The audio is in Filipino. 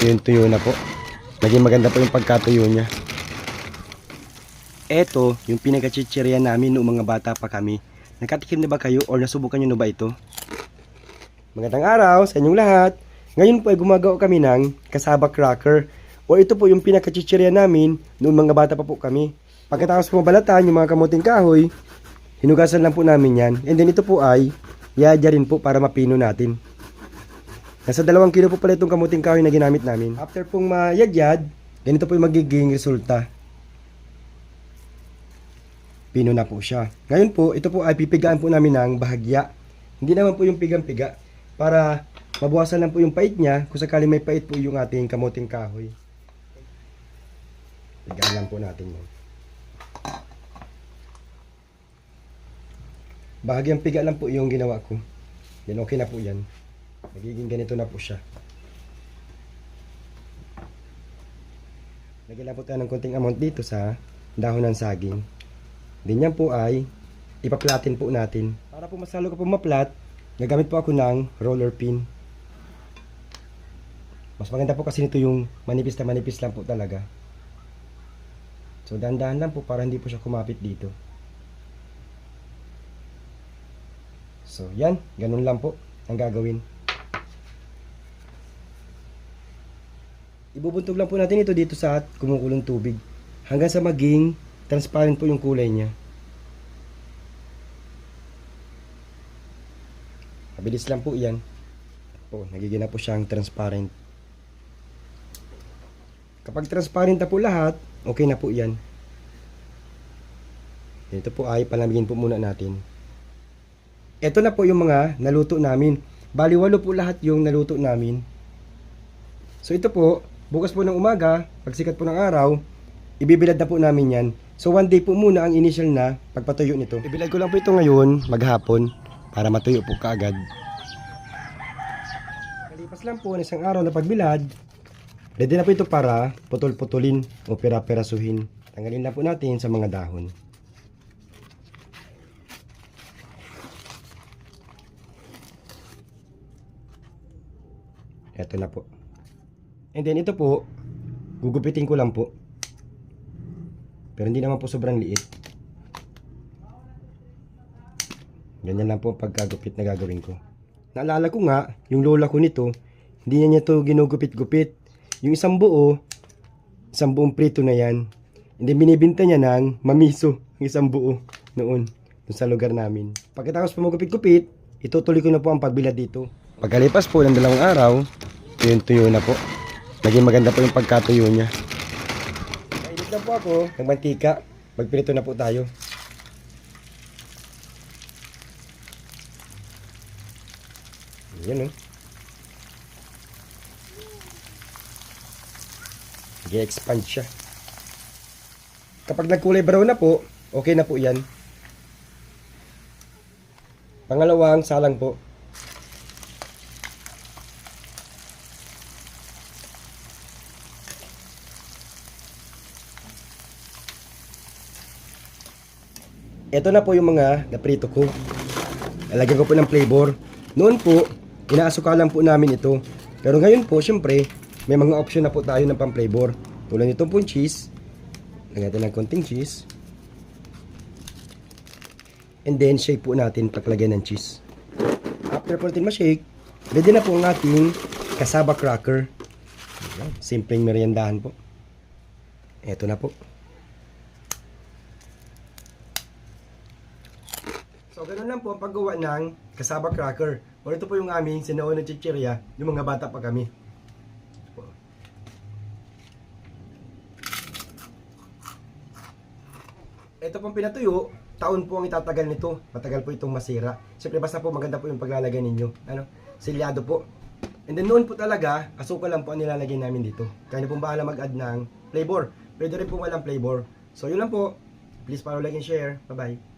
Tuyo na po. Naging maganda po yung pagkatuyo niya. Eto, yung pinagkachichirya namin noong mga bata pa kami. Nakatikim na ba kayo o nasubukan nyo na ba ito? Magandang araw sa inyong lahat. Ngayon po ay gumagawa kami ng kasaba cracker. O ito po yung pinagkachichirya namin noong mga bata pa po kami. Pagkatapos po mabalatan yung mga kamuting kahoy, hinugasan lang po namin yan. And then ito po ay yadya rin po para mapino natin. Nasa 2 kilo po pala itong kamuting kahoy na ginamit namin. After pong mayadyad, ganito po yung magiging resulta. Pino na po siya. Ngayon po, ito po ay pipigaan po namin ng bahagya. Hindi naman po yung pigang-piga. Para mabawasan lang po yung pait niya kung sakali may pait po yung ating kamuting kahoy. Pigaan lang po natin yan. Bahagyang piga lang po yung ginawa ko. Yan, okay na po yan. Nagiging ganito na po siya. Lagyan lang po tayo ng konting amount dito sa dahon ng saging. Then yan po ay ipaplatin po natin. Para po mas lalo ka po maplat, gagamit po ako ng roller pin. Mas maganda po kasi nito yung manipis na manipis lang po talaga. So dahan-dahan lang po para hindi po siya kumapit dito. So yan, ganun lang po ang gagawin. Ibubuntog lang po natin ito dito sa kumukulong tubig hanggang sa maging transparent po yung kulay niya. Mabilis lang po yan. Po, nagiging na po siyang transparent. Kapag transparent na po lahat, okay na po yan. Ito po ay palamigin po muna natin. Ito na po yung mga naluto namin. Bali 8 po lahat yung naluto namin. So ito po, bukas po ng umaga, pagsikat po ng araw, ibibilad na po namin yan. So 1 day po muna ang initial na pagpatuyo nito. Ibilad ko lang po ito ngayon, maghapon, para matuyo po kaagad. Kalipas lang po ng isang araw na pagbilad, ready na po ito para putol-putulin o pera-perasuhin. Tanggalin lang po natin sa mga dahon. Ito na po. And then ito po, gugupitin ko lang po. Pero hindi naman po sobrang liit. Ganyan lang po ang pagkagupit na gagawin ko. Naalala ko nga, yung lola ko nito, hindi niya ito ginugupit-gupit. Yung isang buong prito na yan. Hindi binibinta niya ng mamiso, ang isang buo noon, dun sa lugar namin. Pagkatapos po magupit-gupit, itutuloy ko na po ang pagbilad dito. Pagkalipas po ng 2 araw, tuyo na po. Naging maganda po yung pagkatuyo niya. Kainit na po ako ng mantika. Magprito na po tayo. Yan o. Nag-expand siya. Kapag nagkulay brown na po, okay na po yan. Pangalawang salang po. Ito na po yung mga naprito ko. Lalagyan ko po ng flavor. Noon po, inaasukalan po namin ito. Pero ngayon po, syempre, may mga option na po tayo ng pang-flavor. Tulad nito po cheese. Lagyan natin ng konting cheese. And then, shake po natin paglagyan ng cheese. After po natin ma-shake, ready na po ang ating kasaba cracker. Simpleng meriendahan po. Ito na po. So, ganun lang po ang paggawa ng kasaba cracker. O ito po yung aming sinaon na chichirya, yung mga bata pa kami. Ito pong pinatuyo, taon po ang itatagal nito. Matagal po itong masira. Siyempre basta po maganda po yung paglalagay ninyo. Silyado po. And then noon po talaga, asukal lang po ang nilalagay namin dito. Kaya na pong bahala mag-add ng flavor. Pwede rin po walang flavor. So yun lang po. Please follow, like, and share. Bye-bye.